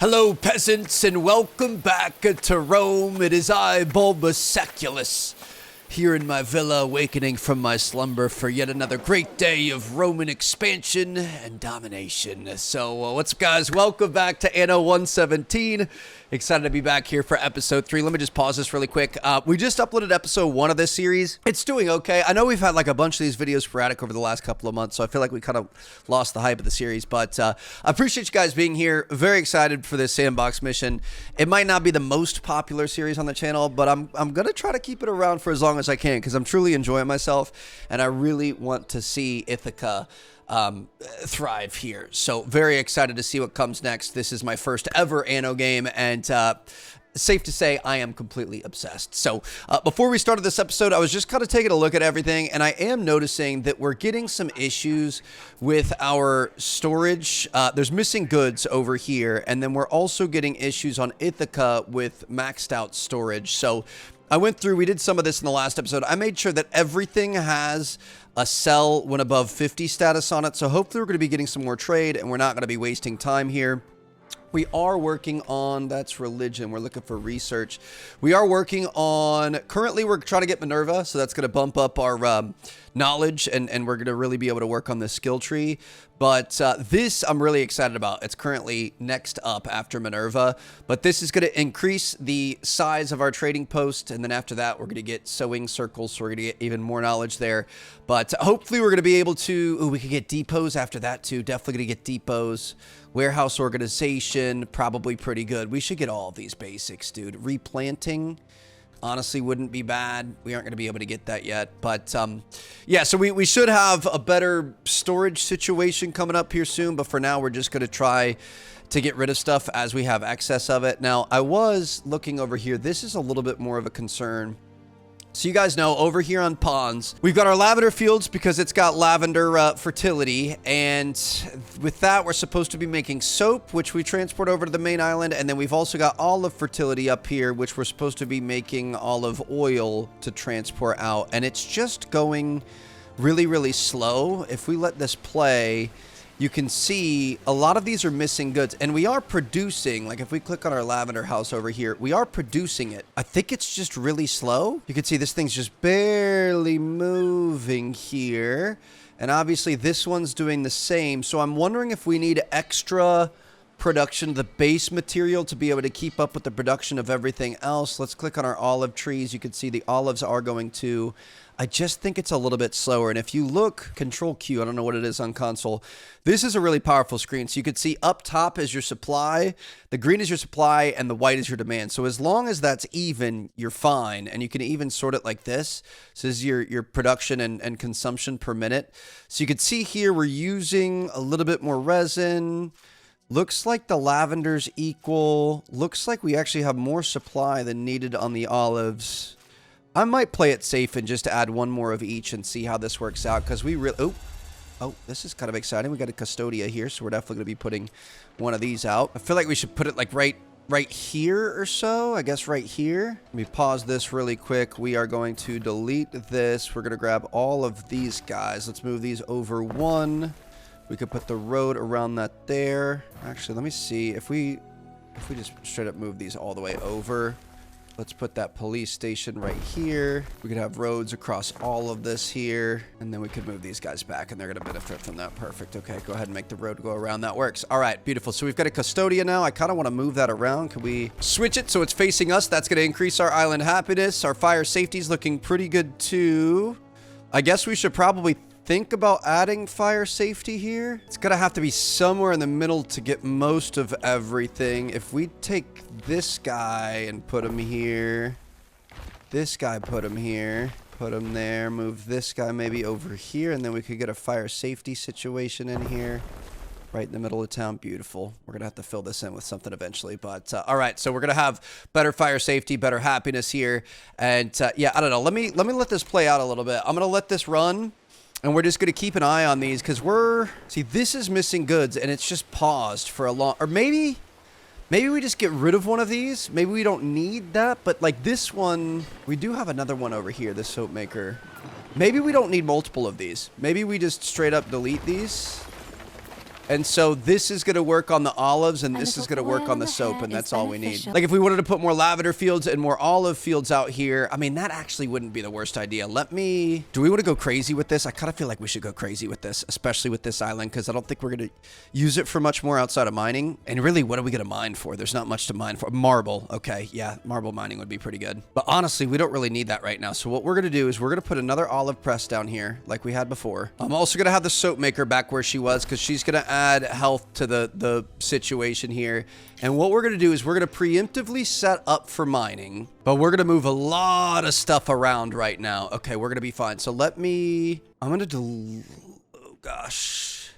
Hello, peasants, and welcome back to Rome. It is I, Bulbus Seculus, here in my villa, awakening from my slumber for yet another great day of Roman expansion and domination. So, what's up, guys? Welcome back to Anno 117. Excited to be back here for episode 3. Let me just pause this really quick. We just uploaded episode 1 of this series. It's doing okay. I know we've had like a bunch of these videos sporadic over the last couple of months, so I feel like we kind of lost the hype of the series, but I appreciate you guys being here. Very excited for this Sandbox mission. It might not be the most popular series on the channel, but I'm going to try to keep it around for as long as I can because I'm truly enjoying myself, and I really want to see Ithaca thrive here. So very excited to see what comes next. This is my first ever Anno game, and safe to say I am completely obsessed. So before we started this episode, I was just kind of taking a look at everything, and I am noticing that we're getting some issues with our storage. There's missing goods over here, and then we're also getting issues on Ithaca with maxed out storage. So I went through, we did some of this in the last episode. I made sure that everything has a sell when above 50 status on it. So hopefully we're going to be getting some more trade and we're not going to be wasting time here. We are working on, that's religion. We're looking for research. We are working on, currently we're trying to get Minerva. So that's going to bump up our knowledge and we're going to really be able to work on the skill tree. But this I'm really excited about. It's currently next up after Minerva, but this is going to increase the size of our trading post. And then after that, we're going to get sewing circles. So we're going to get even more knowledge there. But hopefully we're going to be able to, we could get depots after that too. Definitely going to get depots. Warehouse organization, probably pretty good. We should get all of these basics, dude. Replanting, honestly, wouldn't be bad. We aren't going to be able to get that yet. But, yeah, so we should have a better storage situation coming up here soon. But for now, we're just going to try to get rid of stuff as we have excess of it. Now, I was looking over here. This is a little bit more of a concern. So you guys know, over here on ponds, we've got our lavender fields because it's got lavender fertility. And with that, we're supposed to be making soap, which we transport over to the main island. And then we've also got olive fertility up here, which we're supposed to be making olive oil to transport out. And it's just going really, really slow. If we let this play, you can see a lot of these are missing goods, and we are producing, like if we click on our lavender house over here, we are producing it. I think it's just really slow. You can see this thing's just barely moving here. And obviously this one's doing the same. So I'm wondering if we need extra production of the base material to be able to keep up with the production of everything else. Let's click on our olive trees. You can see the olives are going to, I just think it's a little bit slower. And if you look, Control Q, I don't know what it is on console. This is a really powerful screen. So you can see up top is your supply, the green is your supply, and the white is your demand. So as long as that's even, you're fine. And you can even sort it like this. So this is your production and consumption per minute. So you can see here we're using a little bit more resin. Looks like the lavender's equal. Looks like we actually have more supply than needed on the olives. I might play it safe and just add one more of each and see how this works out, because we really... Oh, this is kind of exciting. We got a Custodia here, so we're definitely going to be putting one of these out. I feel like we should put it like right here or so. I guess right here. Let me pause this really quick. We are going to delete this. We're going to grab all of these guys. Let's move these over one. We could put the road around that there. Actually, let me see if we just straight up move these all the way over. Let's put that police station right here. We could have roads across all of this here. And then we could move these guys back and they're going to benefit from that. Perfect. Okay, go ahead and make the road go around. That works. All right, beautiful. So we've got a Custodia now. I kind of want to move that around. Can we switch it so it's facing us? That's going to increase our island happiness. Our fire safety is looking pretty good too. I guess we should probably think about adding fire safety here. It's gonna have to be somewhere in the middle to get most of everything. If we take this guy and put him here, this guy put him here, put him there, move this guy maybe over here, and then we could get a fire safety situation in here right in the middle of town. Beautiful. We're gonna have to fill this in with something eventually, but all right, so we're gonna have better fire safety, better happiness here. And yeah, I don't know, let me let this play out a little bit. I'm gonna let this run. And we're just going to keep an eye on these because see, this is missing goods and it's just paused for a long, or maybe we just get rid of one of these. Maybe we don't need that, but like this one, we do have another one over here, this soap maker. Maybe we don't need multiple of these. Maybe we just straight up delete these. And so this is going to work on the olives, and this is going to work on the soap, and that's all we need. Like if we wanted to put more lavender fields and more olive fields out here, I mean, that actually wouldn't be the worst idea. Do we want to go crazy with this? I kind of feel like we should go crazy with this, especially with this island, because I don't think we're going to use it for much more outside of mining. And really, what are we going to mine for? There's not much to mine for. Marble. Okay, yeah, marble mining would be pretty good. But honestly, we don't really need that right now. So what we're going to do is we're going to put another olive press down here, like we had before. I'm also going to have the soap maker back where she was, because she's going to add health to the situation here. And what we're going to do is we're going to preemptively set up for mining, but we're going to move a lot of stuff around right now. Okay, we're going to be fine. So I'm going to oh gosh.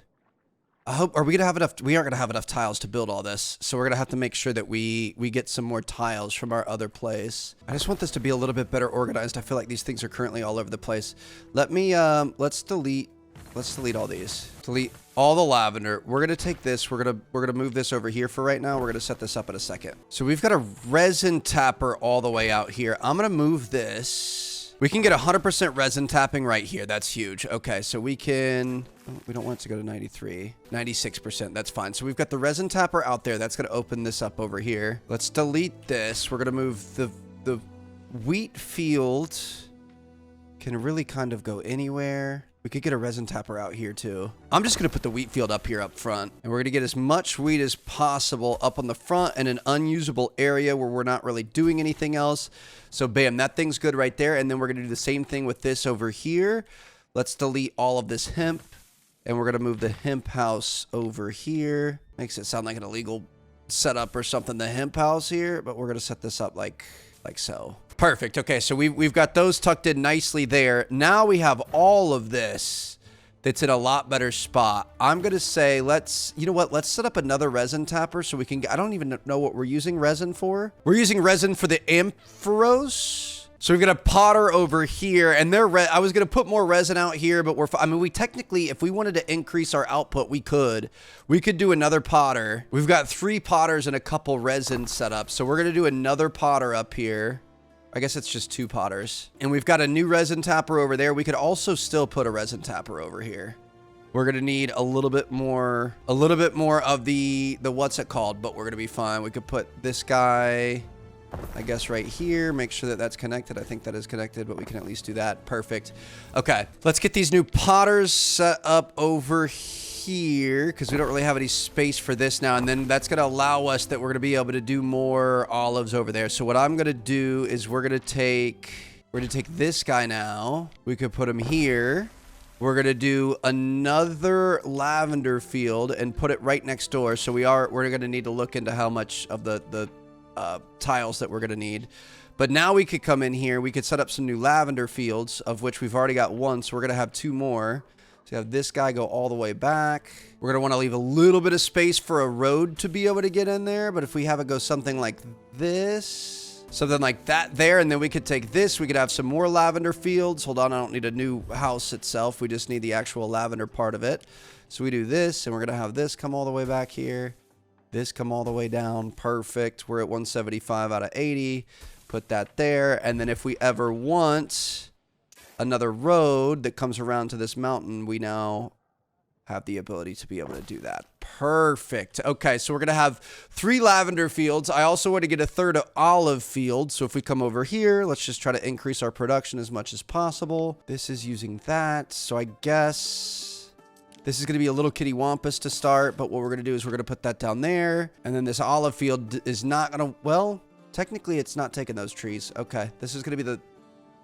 Are we going to have enough? We aren't going to have enough tiles to build all this. So we're going to have to make sure that we get some more tiles from our other place. I just want this to be a little bit better organized. I feel like these things are currently all over the place. Let's delete all these. Delete all the lavender. We're going to take this. We're going to move this over here for right now. We're going to set this up in a second. So we've got a resin tapper all the way out here. I'm going to move this. We can get 100% resin tapping right here. That's huge. Okay, so we don't want it to go to 93. 96%. That's fine. So we've got the resin tapper out there. That's going to open this up over here. Let's delete this. We're going to move the wheat field. Can really kind of go anywhere. We could get a resin tapper out here too. I'm just going to put the wheat field up here up front. And we're going to get as much wheat as possible up on the front in an unusable area where we're not really doing anything else. So bam, that thing's good right there. And then we're going to do the same thing with this over here. Let's delete all of this hemp. And we're going to move the hemp house over here. Makes it sound like an illegal setup or something, the hemp house here. But we're going to set this up like so. Perfect. Okay, so we've got those tucked in nicely there. Now we have all of this that's in a lot better spot. I'm going to say you know what? Let's set up another resin tapper so we can I don't even know what we're using resin for. We're using resin for the amphoros. So we've got a potter over here, and I was going to put more resin out here, but we technically, if we wanted to increase our output, we could do another potter. We've got 3 potters and a couple resin set up. So we're going to do another potter up here. I guess it's just 2 potters. And we've got a new resin tapper over there. We could also still put a resin tapper over here. We're going to need a little bit more of the what's it called, but we're going to be fine. We could put this guy, I guess, right here. Make sure that that's connected. I think that is connected, but we can at least do that. Perfect. Okay, let's get these new potters set up over here, because we don't really have any space for this now, and then that's going to allow us that we're going to be able to do more olives over there. So what I'm going to do is we're going to take this guy now. We could put him here. We're going to do another lavender field and put it right next door. So we're going to need to look into how much of the tiles that we're going to need. But now we could come in here. We could set up some new lavender fields, of which we've already got 1. So we're going to have 2 more. So have this guy go all the way back. We're going to want to leave a little bit of space for a road to be able to get in there. But if we have it go something like this, something like that there, and then we could take this, we could have some more lavender fields. Hold on, I don't need a new house itself. We just need the actual lavender part of it. So we do this, and we're going to have this come all the way back here. This come all the way down. Perfect. We're at 175 out of 80. Put that there. And then if we ever want another road that comes around to this mountain, we now have the ability to be able to do that. Perfect. Okay, so we're going to have 3 lavender fields. I also want to get a 3rd olive field. So if we come over here, let's just try to increase our production as much as possible. This is using that. So I guess this is going to be a little kitty wampus to start. But what we're going to do is we're going to put that down there. And then this olive field is not going to, well, technically it's not taking those trees. Okay, this is going to be the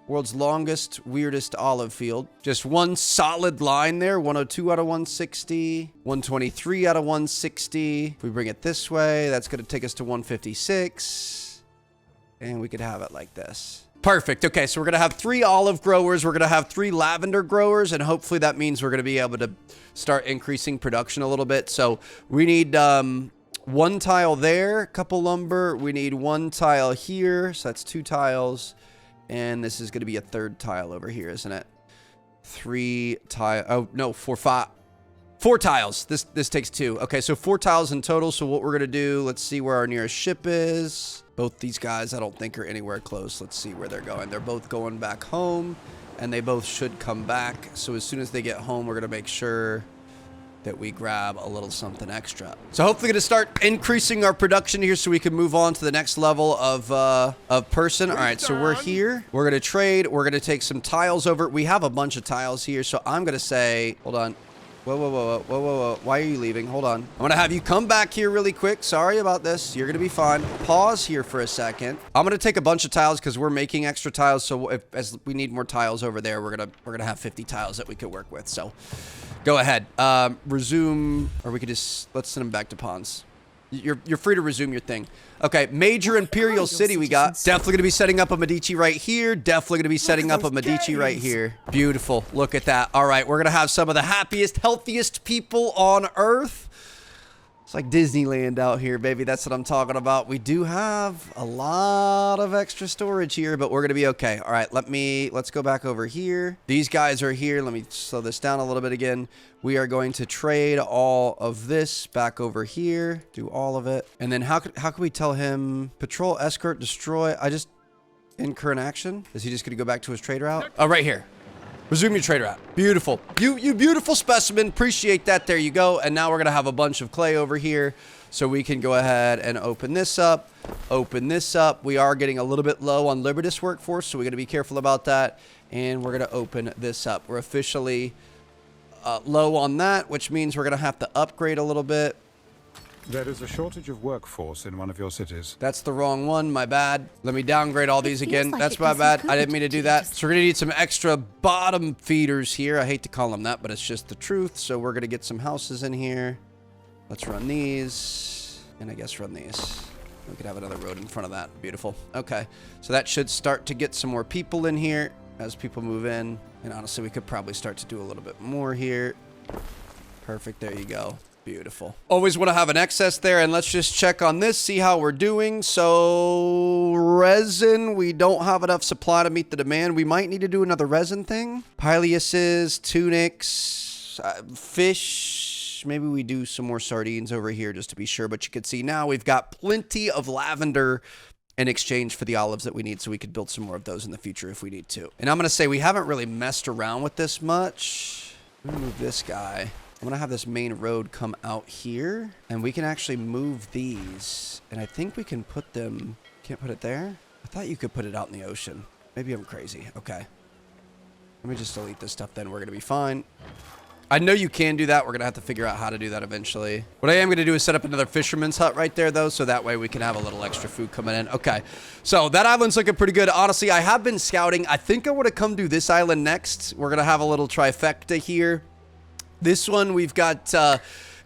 world's longest, weirdest olive field. Just one solid line there. 102 out of 160. 123 out of 160. If we bring it this way, that's going to take us to 156. And we could have it like this. Perfect. Okay, so we're going to have 3 olive growers. We're going to have 3 lavender growers. And hopefully that means we're going to be able to start increasing production a little bit. So we need 1 tile there, a couple lumber. We need 1 tile here. So that's 2 tiles. And this is going to be a 3rd tile over here, isn't it? 3 tile. Oh, no, 4 tiles. This takes 2. Okay, so 4 tiles in total. So what we're going to do, let's see where our nearest ship is. Both these guys, I don't think, are anywhere close. Let's see where they're going. They're both going back home, and they both should come back. So as soon as they get home, we're going to make sure that we grab a little something extra. So hopefully going to start increasing our production here so we can move on to the next level of person. All right, so we're here. We're going to trade. We're going to take some tiles over. We have a bunch of tiles here, so I'm going to say, hold on. Whoa, whoa, whoa, whoa, whoa, whoa. Why are you leaving? Hold on. I'm going to have you come back here really quick. Sorry about this. You're going to be fine. Pause here for a second. I'm going to take a bunch of tiles because we're making extra tiles. So as we need more tiles over there, we're going to have 50 tiles that we could work with. So go ahead. Resume, or we could just, let's send them back to pawns. You're free to resume your thing. Okay, major imperial city we got. Definitely going to be setting up a Medici right here. Definitely going to be setting up a Medici right here. Beautiful. Look at that. All right, we're going to have some of the happiest, healthiest people on Earth. It's like Disneyland out here, baby. That's what I'm talking about. We do have a lot of extra storage here, but we're going to be okay. All right, let's go back over here. These guys are here. Let me slow this down a little bit again. We are going to trade all of this back over here. Do all of it. And then how can we tell him patrol, escort, destroy? Incur an action? Is he just going to go back to his trade route? Oh, right here. Resume your trade route. Beautiful. You beautiful specimen. Appreciate that. There you go. And now we're going to have a bunch of clay over here. So we can go ahead and open this up. Open this up. We are getting a little bit low on Libertas workforce, so we got to be careful about that. And we're going to open this up. We're officially low on that, which means we're going to have to upgrade a little bit. There is a shortage of workforce in one of your cities. That's the wrong one. My bad. Let me downgrade all these again. That's my bad. I didn't mean to do that. So we're going to need some extra bottom feeders here. I hate to call them that, but it's just the truth. So we're going to get some houses in here. Let's run these. And I guess run these. We could have another road in front of that. Beautiful. Okay. So that should start to get some more people in here as people move in. And honestly, we could probably start to do a little bit more here. Perfect. There you go. Beautiful. Always want to have an excess there, and let's just check on this, see how we're doing. So resin, we don't have enough supply to meet the demand. We might need to do another resin thing. Pileuses, tunics, fish. Maybe we do some more sardines over here just to be sure, but you can see now we've got plenty of lavender in exchange for the olives that we need, so we could build some more of those in the future if we need to. And I'm going to say we haven't really messed around with this much. I'm going to move this guy. I'm going to have this main road come out here, and we can actually move these. And I think we can put them... Can't put it there? I thought you could put it out in the ocean. Maybe I'm crazy. Okay. Let me just delete this stuff then. We're going to be fine. I know you can do that. We're going to have to figure out how to do that eventually. What I am going to do is set up another fisherman's hut right there, though, so that way we can have a little extra food coming in. Okay. So that island's looking pretty good. Honestly, I have been scouting. I think I want to come do this island next. We're going to have a little trifecta here. This one, we've got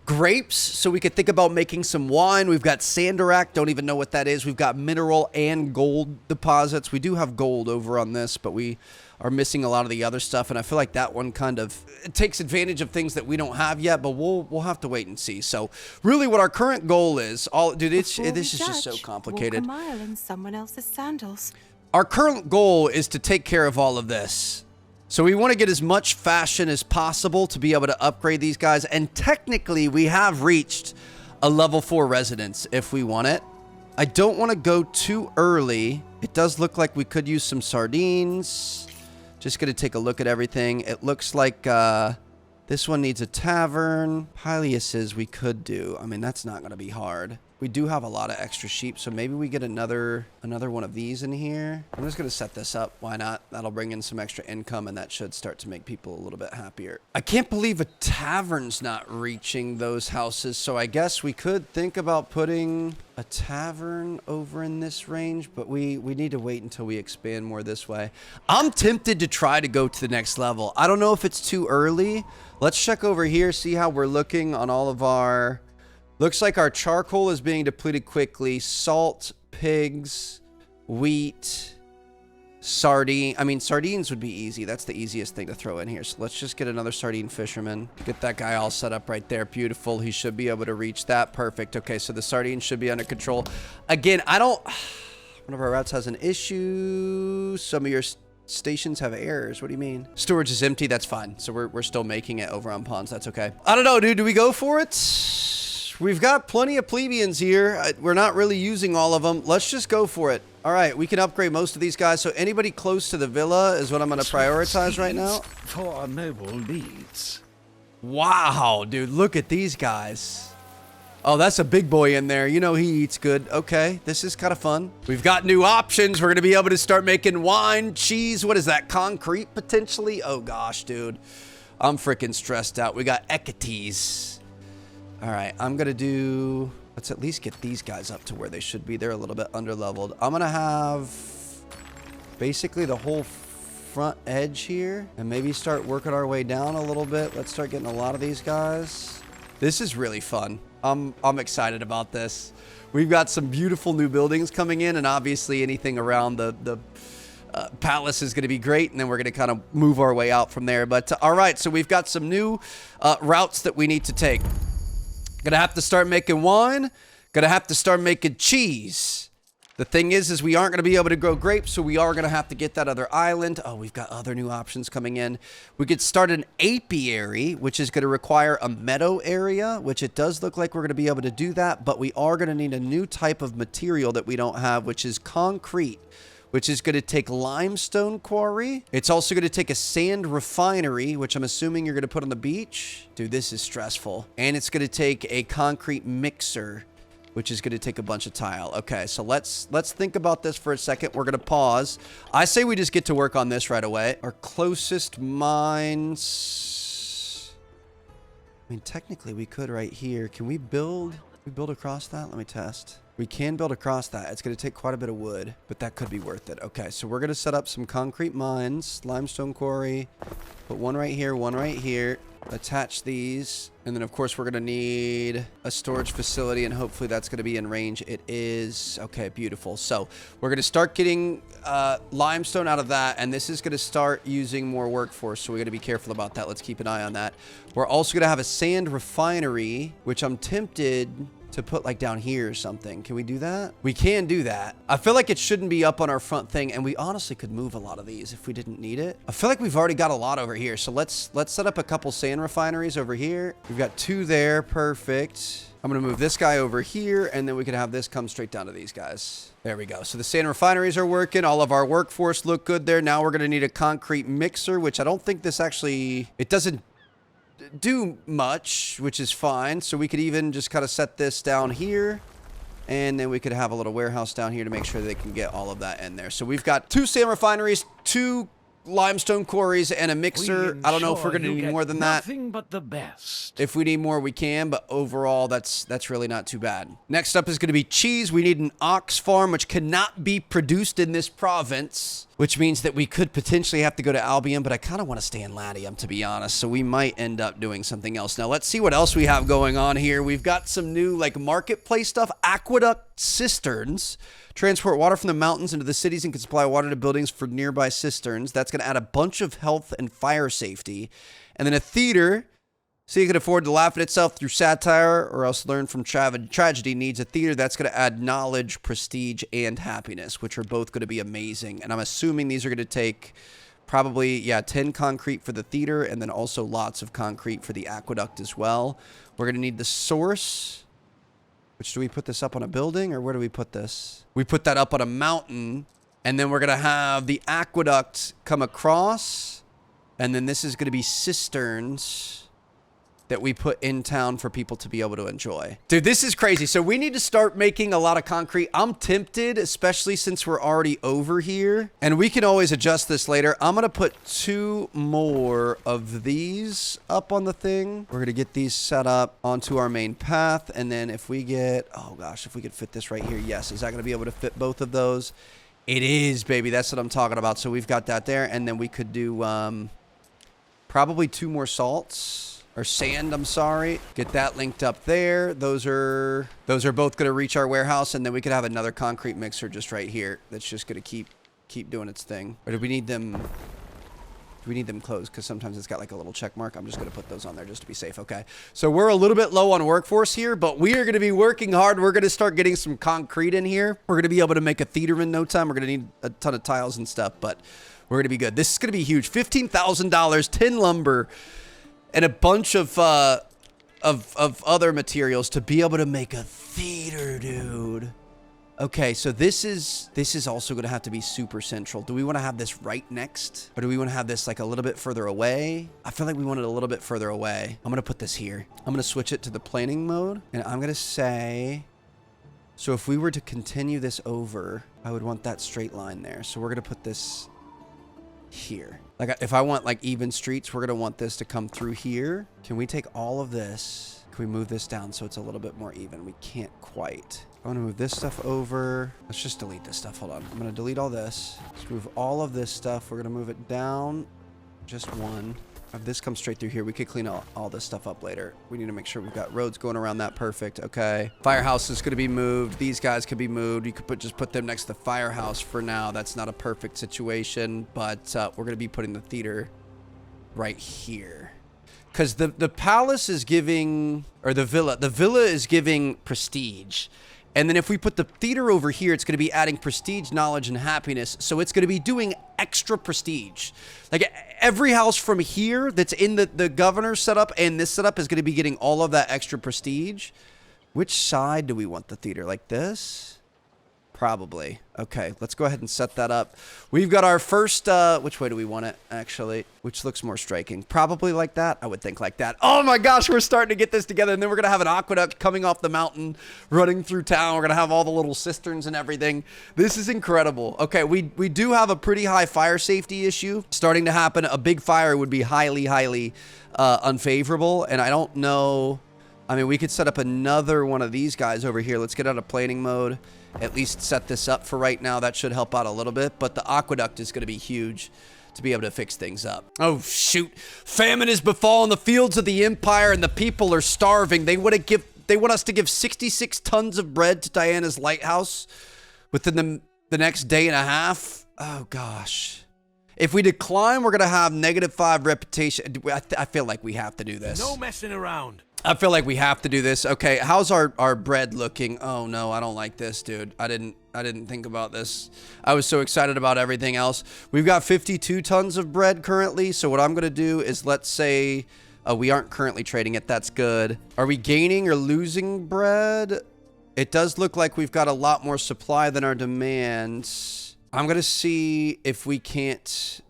grapes, so we could think about making some wine. We've got sandarak, don't even know what that is. We've got mineral and gold deposits. We do have gold over on this, but we are missing a lot of the other stuff, and I feel like that one kind of takes advantage of things that we don't have yet, but we'll have to wait and see. So really what our current goal is, this is just so complicated. Walk a mile in someone else's sandals. Our current goal is to take care of all of this. So we want to get as much fashion as possible to be able to upgrade these guys. And technically, we have reached a level 4 residence if we want it. I don't want to go too early. It does look like we could use some sardines. Just going to take a look at everything. It looks like this one needs a tavern. Pileuses we could do. I mean, that's not going to be hard. We do have a lot of extra sheep, so maybe we get another one of these in here. I'm just going to set this up. Why not? That'll bring in some extra income, and that should start to make people a little bit happier. I can't believe a tavern's not reaching those houses, so I guess we could think about putting a tavern over in this range, but we need to wait until we expand more this way. I'm tempted to try to go to the next level. I don't know if it's too early. Let's check over here, see how we're looking on all of our... Looks like our charcoal is being depleted quickly. Salt, pigs, wheat, sardine. I mean, sardines would be easy. That's the easiest thing to throw in here. So let's just get another sardine fisherman. Get that guy all set up right there. Beautiful. He should be able to reach that. Perfect. Okay, so the sardines should be under control. Again, I don't... One of our routes has an issue. Some of your stations have errors. What do you mean? Storage is empty. That's fine. So we're still making it over on ponds. That's okay. I don't know, dude. Do we go for it? We've got plenty of plebeians here. We're not really using all of them. Let's just go for it. All right, we can upgrade most of these guys. So anybody close to the villa is what I'm going to prioritize right now. For our noble deeds. Wow, dude, look at these guys. Oh, that's a big boy in there. You know he eats good. Okay, this is kind of fun. We've got new options. We're going to be able to start making wine, cheese. What is that? Concrete, potentially? Oh, gosh, dude. I'm freaking stressed out. We got equities. All right, I'm going to do... Let's at least get these guys up to where they should be. They're a little bit underleveled. I'm going to have basically the whole front edge here and maybe start working our way down a little bit. Let's start getting a lot of these guys. This is really fun. I'm excited about this. We've got some beautiful new buildings coming in, and obviously anything around the palace is going to be great, and then we're going to kind of move our way out from there. But all right, so we've got some new routes that we need to take. Gonna have to start making wine. Gonna have to start making cheese. The thing is we aren't going to be able to grow grapes, so we are going to have to get that other island. Oh, we've got other new options coming in. We could start an apiary, which is going to require a meadow area, which it does look like we're going to be able to do that, but we are going to need a new type of material that we don't have, which is concrete, which is going to take limestone quarry. It's also going to take a sand refinery, which I'm assuming you're going to put on the beach. Dude, this is stressful. And it's going to take a concrete mixer, which is going to take a bunch of tile. Okay, so let's think about this for a second. We're going to pause. I say we just get to work on this right away. Our closest mines... I mean, technically we could right here. Can we build across that? Let me test. We can build across that. It's going to take quite a bit of wood, but that could be worth it. Okay, so we're going to set up some concrete mines, limestone quarry, put one right here, attach these, and then of course we're going to need a storage facility, and hopefully that's going to be in range. It is. Okay, beautiful. So we're going to start getting limestone out of that, and this is going to start using more workforce, so we got to be careful about that. Let's keep an eye on that. We're also going to have a sand refinery, which I'm tempted to put like down here or something. Can we do that? We can do that. I feel like it shouldn't be up on our front thing, and we honestly could move a lot of these if we didn't need it. I feel like we've already got a lot over here, so let's set up a couple sand refineries over here. We've got 2 there. Perfect. I'm gonna move this guy over here, and then we can have this come straight down to these guys. There we go. So the sand refineries are working. All of our workforce look good there. Now we're gonna need a concrete mixer, which I don't think this actually... It doesn't do much, which is fine. So we could even just kind of set this down here, and then we could have a little warehouse down here to make sure they can get all of that in there. So we've got 2 sand refineries, 2 limestone quarries, and a mixer. I don't know if we're going to need more than that. Nothing but the best. If we need more, we can, but overall, that's really not too bad. Next up is going to be cheese. We need an ox farm, which cannot be produced in this province, which means that we could potentially have to go to Albion, but I kind of want to stay in Latium, to be honest, so we might end up doing something else. Now, let's see what else we have going on here. We've got some new, like, marketplace stuff. Aqueduct cisterns. Transport water from the mountains into the cities and can supply water to buildings for nearby cisterns. That's going to add a bunch of health and fire safety. And then a theater, so you can afford to laugh at itself through satire or else learn from tragedy, needs a theater. That's going to add knowledge, prestige, and happiness, which are both going to be amazing. And I'm assuming these are going to take probably, 10 concrete for the theater, and then also lots of concrete for the aqueduct as well. We're going to need the source. Which, do we put this up on a building, or where do we put this? We put that up on a mountain, and then we're going to have the aqueduct come across, and then this is going to be cisterns that we put in town for people to be able to enjoy. Dude, this is crazy. So we need to start making a lot of concrete. I'm tempted, especially since we're already over here, and we can always adjust this later. I'm going to put 2 more of these up on the thing. We're going to get these set up onto our main path, and then if we get, oh gosh, if we could fit this right here, yes. Is that going to be able to fit both of those? It is, baby. That's what I'm talking about. So we've got that there, and then we could do probably 2 more salts. Or sand, I'm sorry. Get that linked up there. Those are both going to reach our warehouse, and then we could have another concrete mixer just right here that's just going to keep doing its thing. Or do we need them? Do we need them closed? Because sometimes it's got like a little check mark. I'm just going to put those on there just to be safe. Okay. So we're a little bit low on workforce here, but we are going to be working hard. We're going to start getting some concrete in here. We're going to be able to make a theater in no time. We're going to need a ton of tiles and stuff, but we're going to be good. This is going to be huge. $15,000, 10 lumber, and a bunch of other materials to be able to make a theater, dude. Okay, so this is also going to have to be super central. Do we want to have this right next? Or do we want to have this like a little bit further away? I feel like we want it a little bit further away. I'm going to put this here. I'm going to switch it to the planning mode. And I'm going to say... So if we were to continue this over, I would want that straight line there. So we're going to put this here. Like if I want like even streets, we're going to want this to come through here. Can we take all of this? Can we move this down so it's a little bit more even? We can't quite. I want to move this stuff over. Let's just delete this stuff. Hold on. I'm going to delete all this. Let's move all of this stuff. We're going to move it down just one. If this comes straight through here, we could clean all this stuff up later. We need to make sure we've got roads going around that. Perfect. Okay. Firehouse is going to be moved. These guys could be moved. You could just put them next to the firehouse for now. That's not a perfect situation, but we're going to be putting the theater right here. Because the palace is giving, or the villa is giving prestige. And then if we put the theater over here, it's going to be adding prestige, knowledge, and happiness. So it's going to be doing extra prestige. Like every house from here that's in the governor's setup and this setup is going to be getting all of that extra prestige. Which side do we want the theater? Like this? Probably. Okay, let's go ahead and set that up. We've got our first, which way do we want it, actually? Which looks more striking? Probably like that? I would think like that. Oh my gosh, we're starting to get this together. And then we're going to have an aqueduct coming off the mountain, running through town. We're going to have all the little cisterns and everything. This is incredible. Okay, we do have a pretty high fire safety issue starting to happen. A big fire would be highly unfavorable. And I don't know... I mean, we could set up another one of these guys over here. Let's get out of planning mode. At least set this up for right now. That should help out a little bit. But the aqueduct is going to be huge to be able to fix things up. Oh, shoot. Famine has befallen the fields of the empire, and the people are starving. They want us to give 66 tons of bread to Diana's lighthouse within the next day and a half. Oh, gosh. If we decline, we're going to have -5 reputation. I feel like we have to do this. No messing around. I feel like we have to do this. Okay, how's our bread looking? Oh no, I don't like this, dude. I didn't think about this. I was so excited about everything else. We've got 52 tons of bread currently. So what I'm gonna do is, let's say we aren't currently trading it. That's good. Are we gaining or losing bread? It does look like we've got a lot more supply than our demands. I'm gonna see if we can't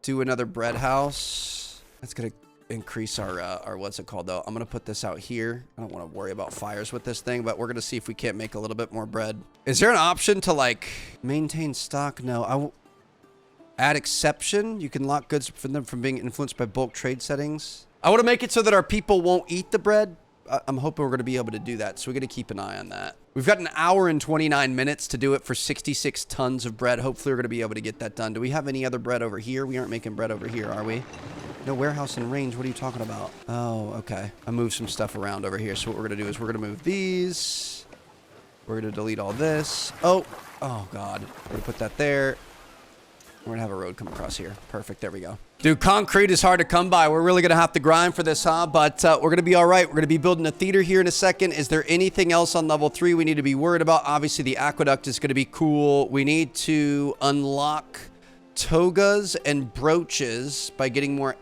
do another bread house. That's gonna increase our what's it called though. I'm gonna put this out here. I don't want to worry about fires with this thing, but we're gonna see if we can't make a little bit more bread. Is there an option to like maintain stock? No. Add exception. You can lock goods for them from being influenced by bulk trade settings. I want to make it so that our people won't eat the bread. I'm hoping we're going to be able to do that, so we're going to keep an eye on that. We've got an hour and 29 minutes to do it for 66 tons of bread. Hopefully we're going to be able to get that done. Do we have any other bread over here? We aren't making bread over here, are we? No warehouse in range. What are you talking about? Oh, okay. I moved some stuff around over here. So what we're going to do is we're going to move these. We're going to delete all this. Oh, God. We're going to put that there. We're going to have a road come across here. Perfect. There we go. Dude, concrete is hard to come by. We're really going to have to grind for this, huh? But we're going to be all right. We're going to be building a theater here in a second. Is there anything else on level 3 we need to be worried about? Obviously, the aqueduct is going to be cool. We need to unlock togas and brooches by getting more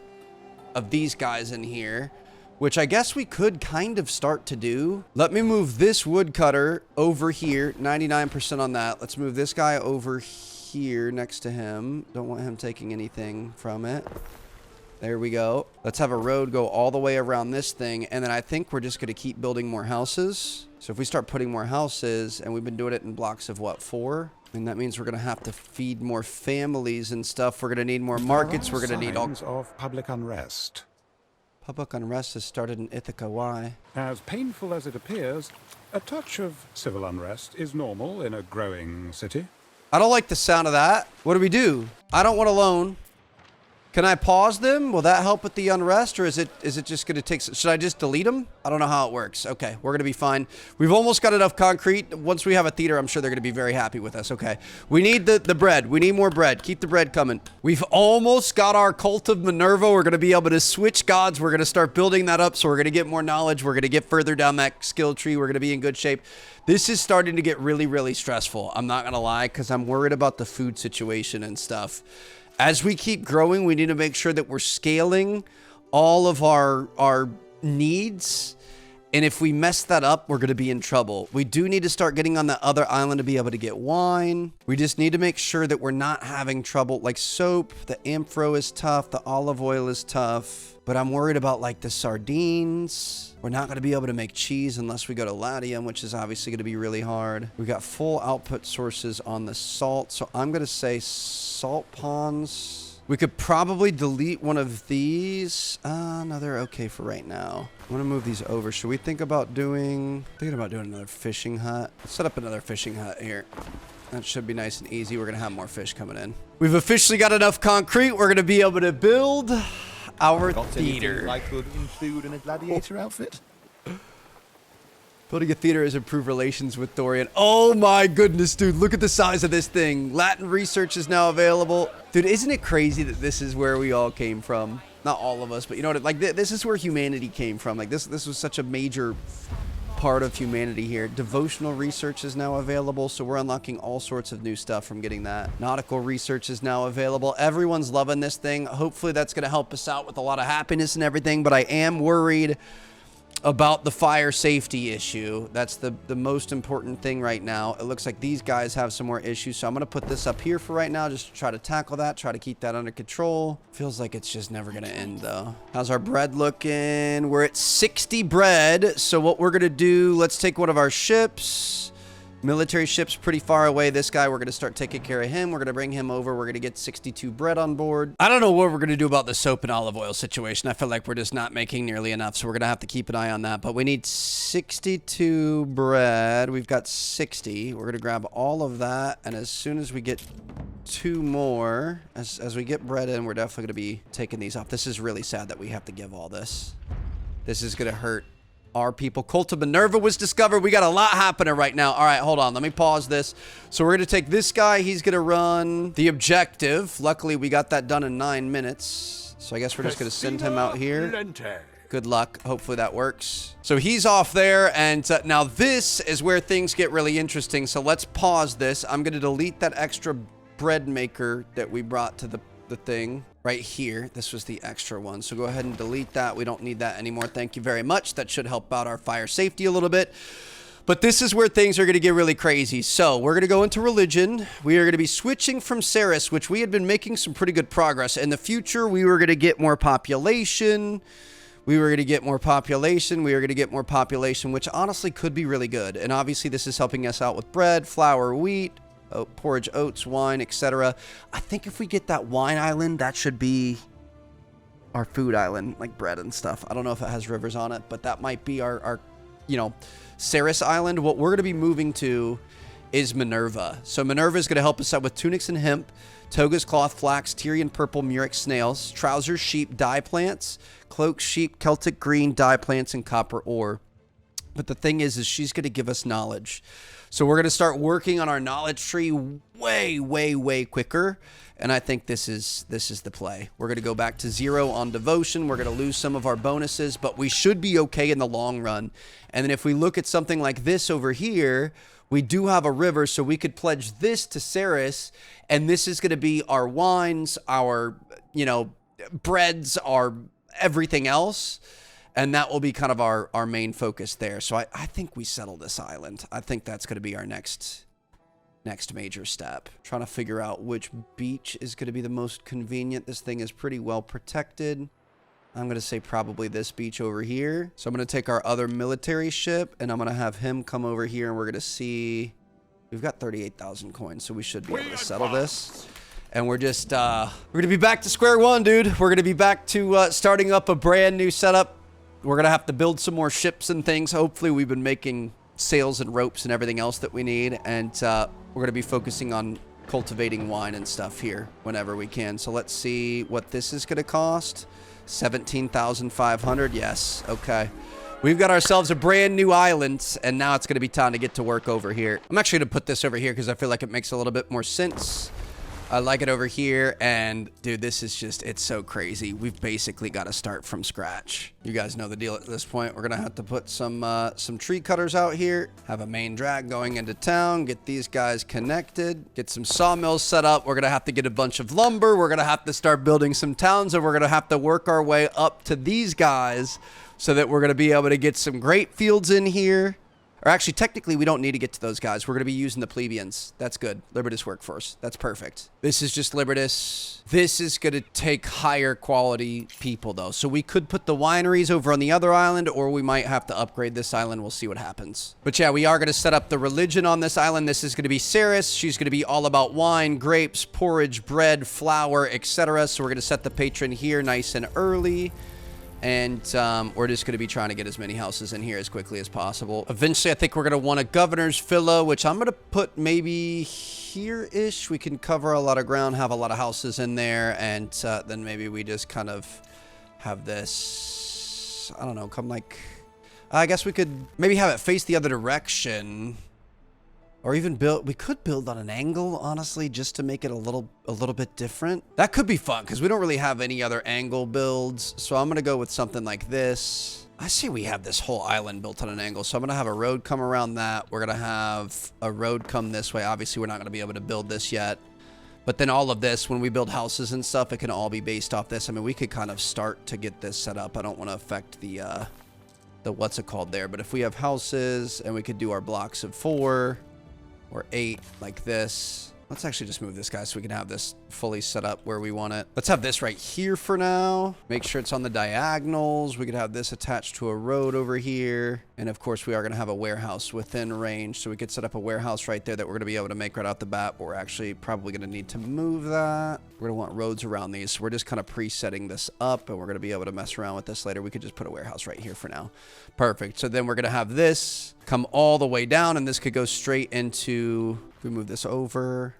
of these guys in here, which I guess we could kind of start to do. Let me move this woodcutter over here. 99% on that. Let's move this guy over here next to him. Don't want him taking anything from it. There we go. Let's have a road go all the way around this thing. And then I think we're just going to keep building more houses. So if we start putting more houses, and we've been doing it in blocks of what, 4? And that means we're going to have to feed more families and stuff. We're going to need more markets. We're going to need all of public unrest. Public unrest has started in Ithaca. Why? As painful as it appears, a touch of civil unrest is normal in a growing city. I don't like the sound of that. What do we do? I don't want a loan. Can I pause them? Will that help with the unrest, or is it just going to take... Should I just delete them? I don't know how it works. Okay, we're going to be fine. We've almost got enough concrete. Once we have a theater, I'm sure they're going to be very happy with us. Okay, we need the bread. We need more bread. Keep the bread coming. We've almost got our cult of Minerva. We're going to be able to switch gods. We're going to start building that up, so we're going to get more knowledge. We're going to get further down that skill tree. We're going to be in good shape. This is starting to get really stressful. I'm not going to lie, because I'm worried about the food situation and stuff. As we keep growing, we need to make sure that we're scaling all of our needs And if we mess that up, we're going to be in trouble. We do need to start getting on the other island to be able to get wine. We just need to make sure that we're not having trouble. Like soap, the amphro is tough. The olive oil is tough. But I'm worried about like the sardines. We're not going to be able to make cheese unless we go to Latium, which is obviously going to be really hard. We got full output sources on the salt. So I'm going to say salt ponds. We could probably delete one of these. No, they're okay for right now. I want to move these over. Should we think about doing another fishing hut? Let's set up another fishing hut here. That should be nice and easy. We're going to have more fish coming in. We've officially got enough concrete. We're going to be able to build our theater. I could include in a gladiator outfit. Building a theater has improved relations with Dorian. Oh my goodness, dude. Look at the size of this thing. Latin research is now available. Dude, isn't it crazy that this is where we all came from? Not all of us, but you know what? Like, this is where humanity came from. Like, this was such a major part of humanity here. Devotional research is now available, so we're unlocking all sorts of new stuff from getting that. Nautical research is now available. Everyone's loving this thing. Hopefully that's going to help us out with a lot of happiness and everything, but I am worried about the fire safety issue. That's the most important thing right now. It looks like these guys have some more issues, so I'm going to put this up here for right now just to try to tackle that, try to keep that under control. Feels like it's just never going to end, though. How's our bread looking? We're at 60 bread, so what we're going to do, let's take one of our ships. Military ship's pretty far away. This guy, we're going to start taking care of him. We're going to bring him over. We're going to get 62 bread on board. I don't know what we're going to do about the soap and olive oil situation. I feel like we're just not making nearly enough, so we're going to have to keep an eye on that. But we need 62 bread. We've got 60. We're going to grab all of that, and as soon as we get 2 more, as we get bread in, we're definitely going to be taking these off. This is really sad that we have to give all this. This is going to hurt our people. Cult of Minerva was discovered. We got a lot happening right now. All right, hold on. Let me pause this. So we're going to take this guy. He's going to run the objective. Luckily, we got that done in 9 minutes. So I guess we're just going to send him out here. Good luck. Hopefully that works. So he's off there. And now this is where things get really interesting. So let's pause this. I'm going to delete that extra bread maker that we brought to the thing right here. This was the extra one, so go ahead and delete that. We don't need that anymore. Thank you very much. That should help out our fire safety a little bit. But this is where things are going to get really crazy. So we're going to go into religion. We are going to be switching from Ceres, which we had been making some pretty good progress. In the future, we were going to get more population. We were going to get more population. We were going to get more population, which honestly could be really good. And obviously this is helping us out with bread, flour, wheat, porridge, oats, wine, etc. I think if we get that wine island, that should be our food island, like bread and stuff. I don't know if it has rivers on it, but that might be our Ceres island. What we're going to be moving to is Minerva. So Minerva is going to help us out with tunics and hemp, togas, cloth, flax, Tyrian purple, murex snails, trousers, sheep, dye plants, cloaks, sheep, Celtic green, dye plants, and copper ore. But the thing is she's going to give us knowledge. So we're going to start working on our knowledge tree way, way, way quicker. And I think this is the play. We're going to go back to 0 on devotion. We're going to lose some of our bonuses, but we should be okay in the long run. And then if we look at something like this over here, we do have a river, so we could pledge this to Ceres, and this is going to be our wines, our, breads, our everything else. And that will be kind of our main focus there. So I think we settle this island. I think that's going to be our next major step. Trying to figure out which beach is going to be the most convenient. This thing is pretty well protected. I'm going to say probably this beach over here. So I'm going to take our other military ship, and I'm going to have him come over here, and we're going to see. We've got 38,000 coins, so we should be able to settle this. And we're just, we're going to be back to square one, dude. We're going to be back to starting up a brand new setup. We're going to have to build some more ships and things. Hopefully, we've been making sails and ropes and everything else that we need. And we're going to be focusing on cultivating wine and stuff here whenever we can. So let's see what this is going to cost. 17,500. Yes. Okay. We've got ourselves a brand new island, and now it's going to be time to get to work over here. I'm actually going to put this over here because I feel like it makes a little bit more sense. I like it over here, and dude, this is just, it's so crazy. We've basically got to start from scratch. You guys know the deal at this point. We're gonna have to put some tree cutters out here, have a main drag going into town, get these guys connected, get some sawmills set up. We're gonna have to get a bunch of lumber. We're gonna have to start building some towns, and we're gonna have to work our way up to these guys so that we're going to be able to get some grape fields in here. Or actually, technically, we don't need to get to those guys. We're going to be using the plebeians. That's good. Libertas workforce. That's perfect. This is just Libertas. This is going to take higher quality people, though. So we could put the wineries over on the other island, or we might have to upgrade this island. We'll see what happens. But yeah, we are going to set up the religion on this island. This is going to be Ceres. She's going to be all about wine, grapes, porridge, bread, flour, etc. So we're going to set the patron here nice and early. And we're just going to be trying to get as many houses in here as quickly as possible. Eventually, I think we're going to want a governor's villa, which I'm going to put maybe here-ish. We can cover a lot of ground, have a lot of houses in there, and then maybe we just kind of have this, I don't know, come like... I guess we could maybe have it face the other direction. Or even build, we could build on an angle, honestly, just to make it a little bit different. That could be fun, because we don't really have any other angle builds. So I'm going to go with something like this. I see we have this whole island built on an angle. So I'm going to have a road come around that. We're going to have a road come this way. Obviously, we're not going to be able to build this yet. But then all of this, when we build houses and stuff, it can all be based off this. I mean, we could kind of start to get this set up. I don't want to affect the what's it called there. But if we have houses and we could do our blocks of 4... or 8 like this. Let's actually just move this guy so we can have this fully set up where we want it. Let's have this right here for now. Make sure it's on the diagonals. We could have this attached to a road over here. And of course, we are going to have a warehouse within range. So we could set up a warehouse right there that we're going to be able to make right out the bat. But we're actually probably going to need to move that. We're going to want roads around these. So we're just kind of presetting this up. And we're going to be able to mess around with this later. We could just put a warehouse right here for now. Perfect. So then we're going to have this come all the way down. And this could go straight into... If we move this over...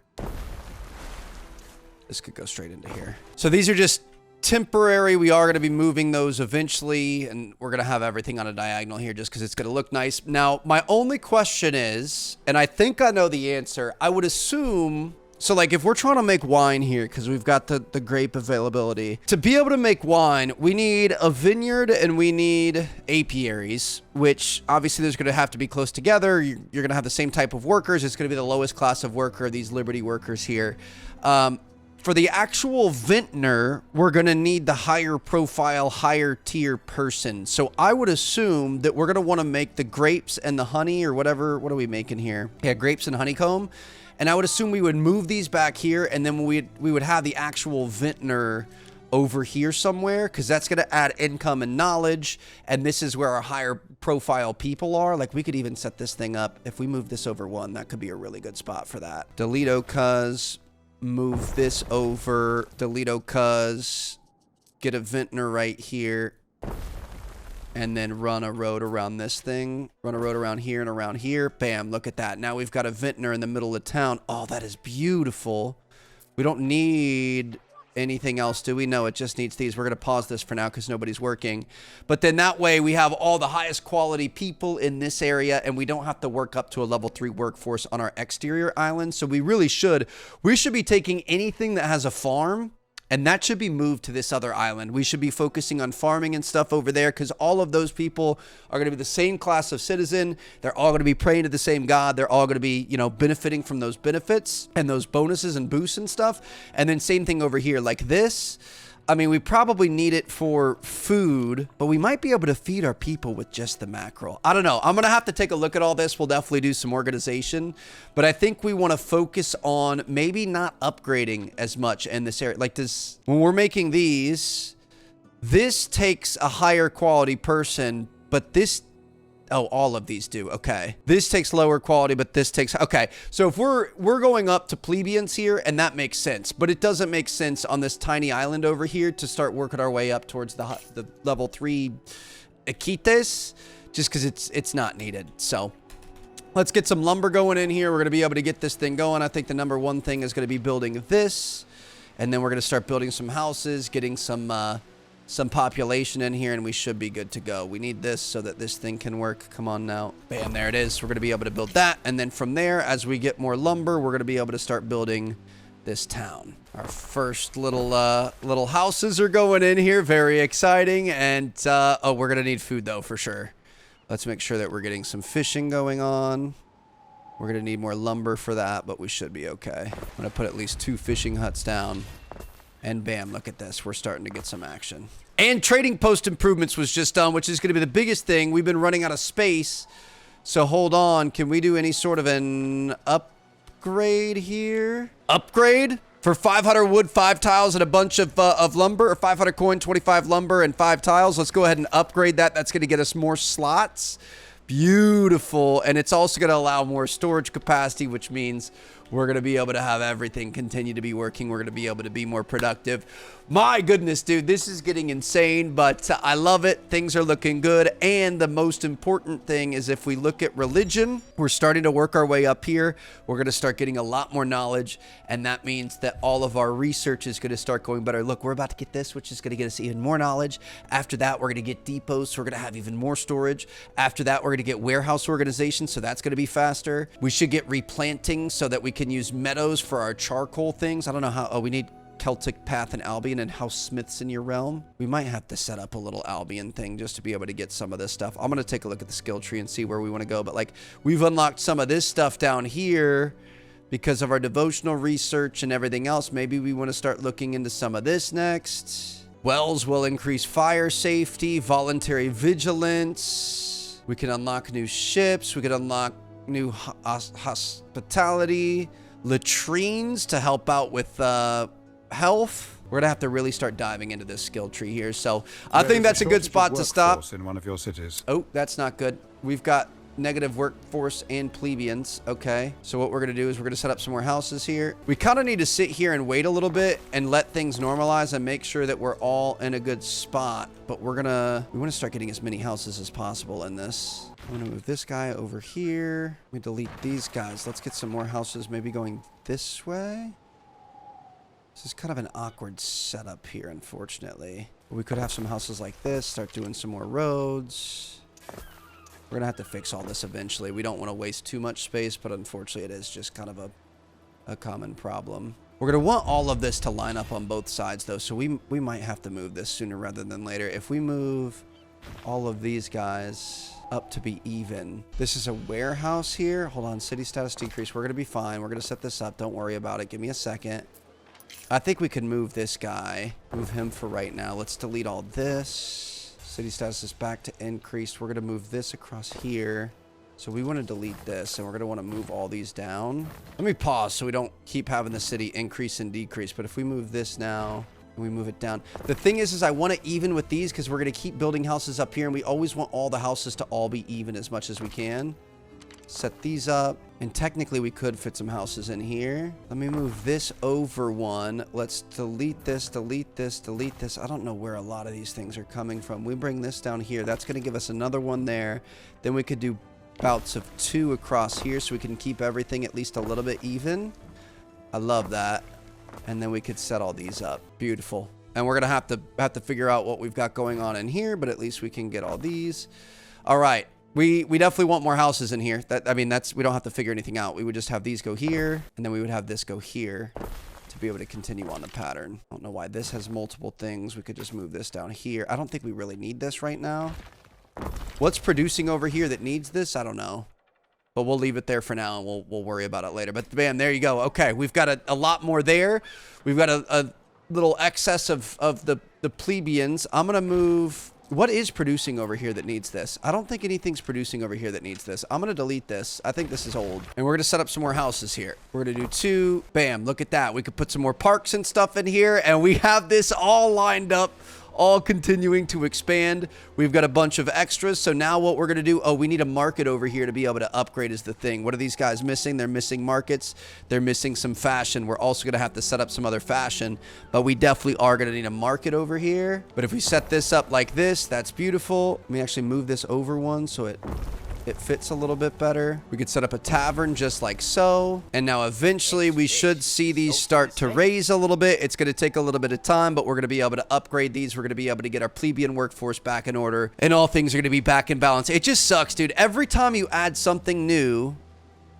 This could go straight into here. So these are just temporary. We are going to be moving those eventually, and we're going to have everything on a diagonal here just because it's going to look nice. Now, my only question is, and I think I know the answer, I would assume... So, like, if we're trying to make wine here, because we've got the grape availability, to be able to make wine, we need a vineyard and we need apiaries, which obviously there's going to have to be close together. You're going to have the same type of workers. It's going to be the lowest class of worker, these Liberty workers here. For the actual vintner, we're going to need the higher profile, higher tier person. So I would assume that we're going to want to make the grapes and the honey or whatever. What are we making here? Yeah, grapes and honeycomb. And I would assume we would move these back here, and then we would have the actual vintner over here somewhere, because that's going to add income and knowledge, and this is where our higher profile people are. Like, we could even set this thing up. If we move this over 1, that could be a really good spot for that. Delito cuz, move this over. Delito cuz, get a vintner right here. And then run a road around this thing. Run a road around here and around here. Bam, look at that. Now we've got a vintner in the middle of town. Oh, that is beautiful. We don't need anything else, do we? No, it just needs these. We're going to pause this for now because nobody's working. But then that way we have all the highest quality people in this area, and we don't have to work up to a level 3 workforce on our exterior island. So we really should. We should be taking anything that has a farm, and that should be moved to this other island. We should be focusing on farming and stuff over there, because all of those people are going to be the same class of citizen. They're all going to be praying to the same God. They're all going to be, you know, benefiting from those benefits and those bonuses and boosts and stuff. And then same thing over here. Like this, I mean, we probably need it for food, but we might be able to feed our people with just the mackerel. I don't know. I'm going to have to take a look at all this. We'll definitely do some organization, but I think we want to focus on maybe not upgrading as much in this area. Like this, when we're making these, this takes a higher quality person, but this... Oh, all of these do. Okay. This takes lower quality, but this takes... Okay. So if we're going up to plebeians here, and that makes sense, but it doesn't make sense on this tiny island over here to start working our way up towards the level 3 Iquites, just because it's not needed. So let's get some lumber going in here. We're going to be able to get this thing going. I think the number 1 thing is going to be building this, and then we're going to start building some houses, getting some population in here, and we should be good to go. We need this so that this thing can work. Come on now. Bam, there it is. We're going to be able to build that, and then from there, as we get more lumber, we're going to be able to start building this town. Our first little houses are going in here. Very exciting. And oh, we're going to need food though, for sure. Let's make sure that we're getting some fishing going on. We're going to need more lumber for that, but we should be okay. I'm going to put at least 2 fishing huts down. And bam, look at this. We're starting to get some action. And trading post improvements was just done, which is going to be the biggest thing. We've been running out of space. So hold on. Can we do any sort of an upgrade here? Upgrade? For 500 wood, 5 tiles, and a bunch of lumber, or 500 coin, 25 lumber, and 5 tiles. Let's go ahead and upgrade that. That's going to get us more slots. Beautiful. And it's also going to allow more storage capacity, which means we're going to be able to have everything continue to be working. We're going to be able to be more productive. My goodness, dude, this is getting insane, but I love it. Things are looking good. And the most important thing is if we look at religion, we're starting to work our way up here. We're going to start getting a lot more knowledge. And that means that all of our research is going to start going better. Look, we're about to get this, which is going to get us even more knowledge. After that, we're going to get depots. So we're going to have even more storage. After that, we're going to get warehouse organization. So that's going to be faster. We should get replanting so that we can use meadows for our charcoal things. I don't know how. Oh, we need Celtic Path and Albion and House Smiths in your realm. We might have to set up a little Albion thing just to be able to get some of this stuff. I'm going to take a look at the skill tree and see where we want to go. But like, we've unlocked some of this stuff down here because of our devotional research and everything else. Maybe we want to start looking into some of this next. Wells will increase fire safety, voluntary vigilance. We can unlock new ships. We can unlock new hospitality, latrines to help out with health. We're gonna have to really start diving into this skill tree here. So I think that's a good spot to stop. In one of your cities. Oh, that's not good. We've got negative workforce and plebeians. Okay, so what we're gonna do is we're gonna set up some more houses here. We kind of need to sit here and wait a little bit and let things normalize and make sure that we're all in a good spot. But we want to start getting as many houses as possible in this. I'm gonna move this guy over here. We delete these guys. Let's get some more houses maybe going this way. This is kind of an awkward setup here, unfortunately. We could have some houses like this, start doing some more roads. We're gonna have to fix all this eventually. We don't want to waste too much space, but unfortunately it is just kind of a common problem. We're gonna want all of this to line up on both sides though, so we might have to move this sooner rather than later. If we move all of these guys up to be even. This is a warehouse here. Hold on, city status decrease. We're gonna be fine. We're gonna set this up. Don't worry about it. Give me a second. I think we can move this guy. Move him for right now. Let's delete all this. City status is back to increased. We're going to move this across here. So we want to delete this, and we're going to want to move all these down. Let me pause so we don't keep having the city increase and decrease. But if we move this now, and we move it down. The thing is I want to even with these because we're going to keep building houses up here, and we always want all the houses to all be even as much as we can. Set these up, and technically we could fit some houses in here. Let me move this over one. Let's delete this, delete this, delete this. I don't know where a lot of these things are coming from. We bring this down here. That's going to give us another one there. Then we could do bouts of 2 across here so we can keep everything at least a little bit even. I love that. And then we could set all these up. Beautiful. And we're going to have to figure out what we've got going on in here, but at least we can get all these. All right. We definitely want more houses in here. We don't have to figure anything out. We would just have these go here, and then we would have this go here to be able to continue on the pattern. I don't know why this has multiple things. We could just move this down here. I don't think we really need this right now. What's producing over here that needs this? I don't know. But we'll leave it there for now, and we'll worry about it later. But bam, there you go. Okay, we've got a lot more there. We've got a little excess of the plebeians. I'm going to move... What is producing over here that needs this? I don't think anything's producing over here that needs this. I'm going to delete this. I think this is old. And we're going to set up some more houses here. We're going to do 2. Bam, look at that. We could put some more parks and stuff in here, and we have this all lined up, all continuing to expand. We've got a bunch of extras. So now what we're going to do, oh, we need a market over here to be able to upgrade is the thing. What are these guys missing? They're missing markets. They're missing some fashion. We're also going to have to set up some other fashion, but we definitely are going to need a market over here. But if we set this up like this, that's beautiful. Let me actually move this over one so it fits a little bit better. We could set up a tavern just like so. And now eventually we should see these start to raise a little bit. It's going to take a little bit of time, but we're going to be able to upgrade these. We're going to be able to get our plebeian workforce back in order, and all things are going to be back in balance. It just sucks, dude. Every time you add something new,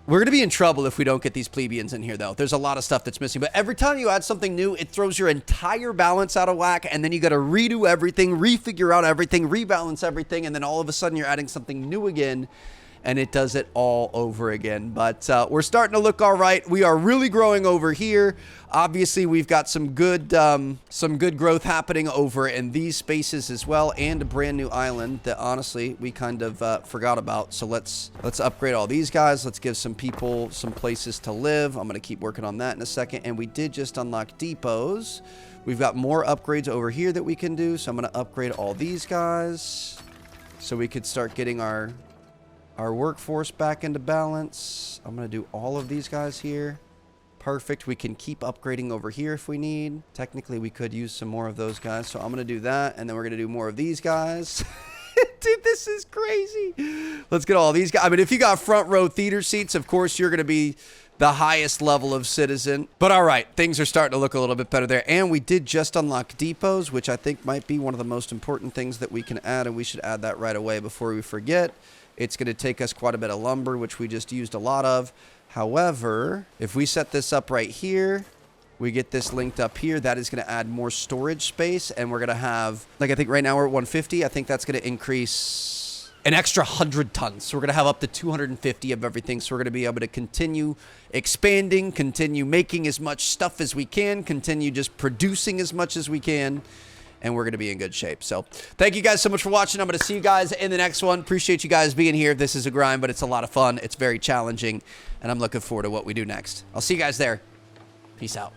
we're going to be in trouble if we don't get these plebeians in here, though. There's a lot of stuff that's missing. But every time you add something new, it throws your entire balance out of whack. And then you got to redo everything, refigure out everything, rebalance everything. And then all of a sudden you're adding something new again. and it does it all over again. But we're starting to look all right. We are really growing over here. Obviously, we've got some good growth happening over in these spaces as well, and a brand new island that honestly we kind of forgot about. So let's upgrade all these guys. Let's give some people some places to live. I'm gonna keep working on that in a second. And we did just unlock depots. We've got more upgrades over here that we can do. So I'm gonna upgrade all these guys so we could start getting our workforce back into balance. I'm gonna do all of these guys here. Perfect. We can keep upgrading over here if we need. Technically, we could use some more of those guys. So I'm going to do that. And then we're going to do more of these guys. Dude, this is crazy. Let's get all these guys. I mean, if you got front row theater seats, of course, you're going to be the highest level of citizen. But all right, things are starting to look a little bit better there. And we did just unlock depots, which I think might be one of the most important things that we can add. And we should add that right away before we forget. It's going to take us quite a bit of lumber, which we just used a lot of. However, if we set this up right here, we get this linked up here, that is going to add more storage space, and we're going to have, like, I think right now we're at 150. I think that's going to increase an extra 100 tons. So we're going to have up to 250 of everything. So we're going to be able to continue expanding, continue making as much stuff as we can, continue just producing as much as we can. And we're going to be in good shape. So thank you guys so much for watching. I'm going to see you guys in the next one. Appreciate you guys being here. This is a grind, but it's a lot of fun. It's very challenging. And I'm looking forward to what we do next. I'll see you guys there. Peace out.